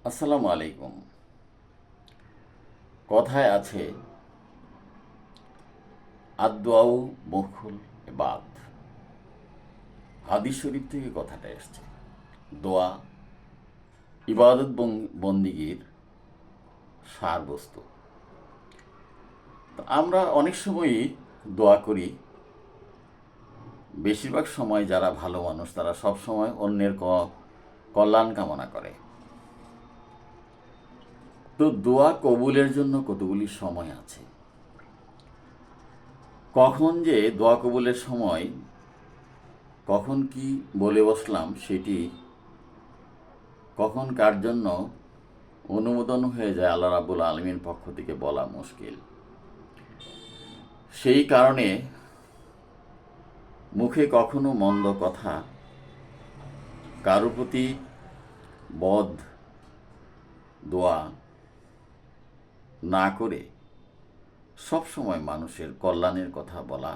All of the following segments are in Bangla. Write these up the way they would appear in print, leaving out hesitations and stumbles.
আসসালামু আলাইকুম। কথায় আছে আদদুয়াউ মুখুল ইবাদ। হাদিস শরীফ থেকে কথাটা এসছে। দোয়া ইবাদত বন্দিগির সারবস্তু। তো আমরা অনেক সময়ই দোয়া করি। বেশিরভাগ সময় যারা ভালো মানুষ তারা সব সময় অন্যের কল্যাণ কামনা করে। তো দোয়া কবুলের জন্য কতগুলি সময় আছে। কখন যে দোয়া কবুলের সময় কখন কি বলে বসলাম সেটি কখন কার জন্য অনুমোদন হয়ে যায় আল্লাহ রাব্বুল আলামিনের পক্ষ থেকে বলা মুশকিল। সেই কারণে মুখে কখনো মন্দ কথা, কারো প্রতি বদ দোয়া না করে সব সময় মানুষের কল্যাণের কথা বলা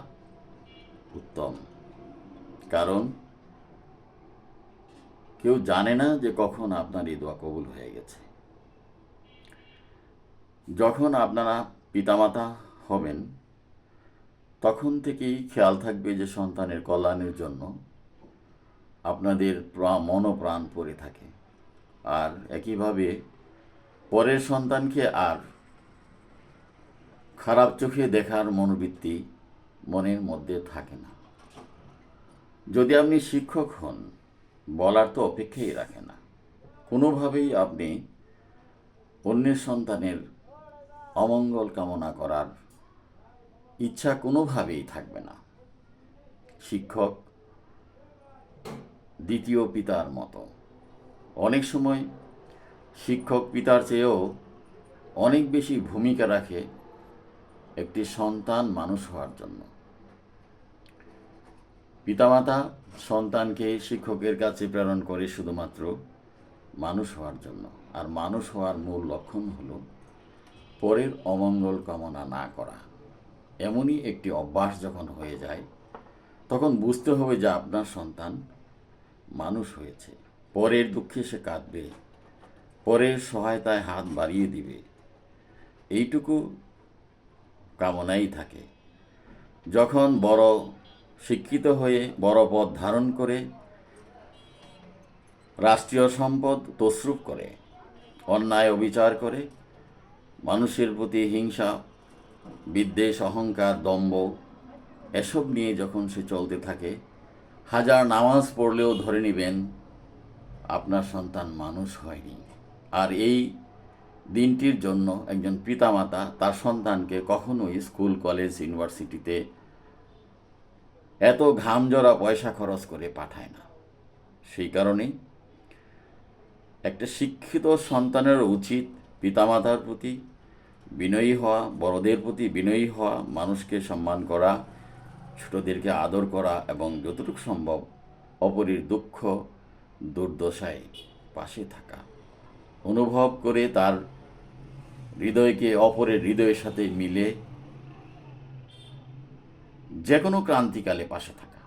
উত্তম। কারণ কেউ জানে না যে কখন আপনার এই দোয়া কবুল হয়ে গেছে। যখন আপনারা পিতামাতা হবেন তখন থেকেই খেয়াল থাকবে যে সন্তানের কল্যাণের জন্য আপনাদের মনোপ্রাণ পড়ে থাকে। আর একইভাবে পরের সন্তানকে আর খারাপ চোখে দেখার মনোবৃত্তি মনের মধ্যে থাকে না। যদি আপনি শিক্ষক হন, বলার তো অপেক্ষাই রাখে না। কোনোভাবেই আপনি অন্যের সন্তানের অমঙ্গল কামনা করার ইচ্ছা কোনোভাবেই থাকবে না। শিক্ষক দ্বিতীয় পিতার মতো। অনেক সময় শিক্ষক পিতার চেয়েও অনেক বেশি ভূমিকা রাখে একটি সন্তান মানুষ হওয়ার জন্য। পিতামাতা সন্তানকে শিক্ষকের কাছে প্রেরণ করে শুধুমাত্র মানুষ হওয়ার জন্য। আর মানুষ হওয়ার মূল লক্ষণ হল পরের অমঙ্গল কামনা না করা। এমনই একটি অভ্যাস যখন হয়ে যায় তখন বুঝতে হবে যে আপনার সন্তান মানুষ হয়েছে। পরের দুঃখে সে কাঁদবে, পরের সহায়তায় হাত বাড়িয়ে দিবে, এইটুকু কামনাই থাকে। যখন বড় শিক্ষিত হয়ে বড় পদ ধারণ করে রাষ্ট্রীয় সম্পদ তছরূপ করে, অন্যায় অবিচার করে, মানুষের প্রতি হিংসা, বিদ্বেষ, অহংকার, দম্ভ এসব নিয়ে যখন সে চলতে থাকে, হাজার নামাজ পড়লেও ধরে নেবেন আপনার সন্তান মানুষ হয়নি। আর এই দিনটির জন্য একজন পিতামাতা তার সন্তানকে কখনোই স্কুল, কলেজ, ইউনিভার্সিটিতে এত ঘামজড়া পয়সা খরচ করে পাঠায় না। সেই কারণেই একটা শিক্ষিত সন্তানের উচিত পিতামাতার প্রতি বিনয়ী হওয়া, বড়দের প্রতি বিনয়ী হওয়া, মানুষকে সম্মান করা, ছোটদেরকে আদর করা এবং যতটুকু সম্ভব অপরের দুঃখ দুর্দশায় পাশে থাকা, অনুভব করে তার হৃদয়কে অপরের হৃদয়ের সাথে মিলে যে কোনো ক্রান্তিকালে পাশে থাকা,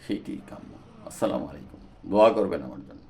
সেইটি কাম্য। আসসালামু আলাইকুম। দোয়া করবেন আমার জন্য।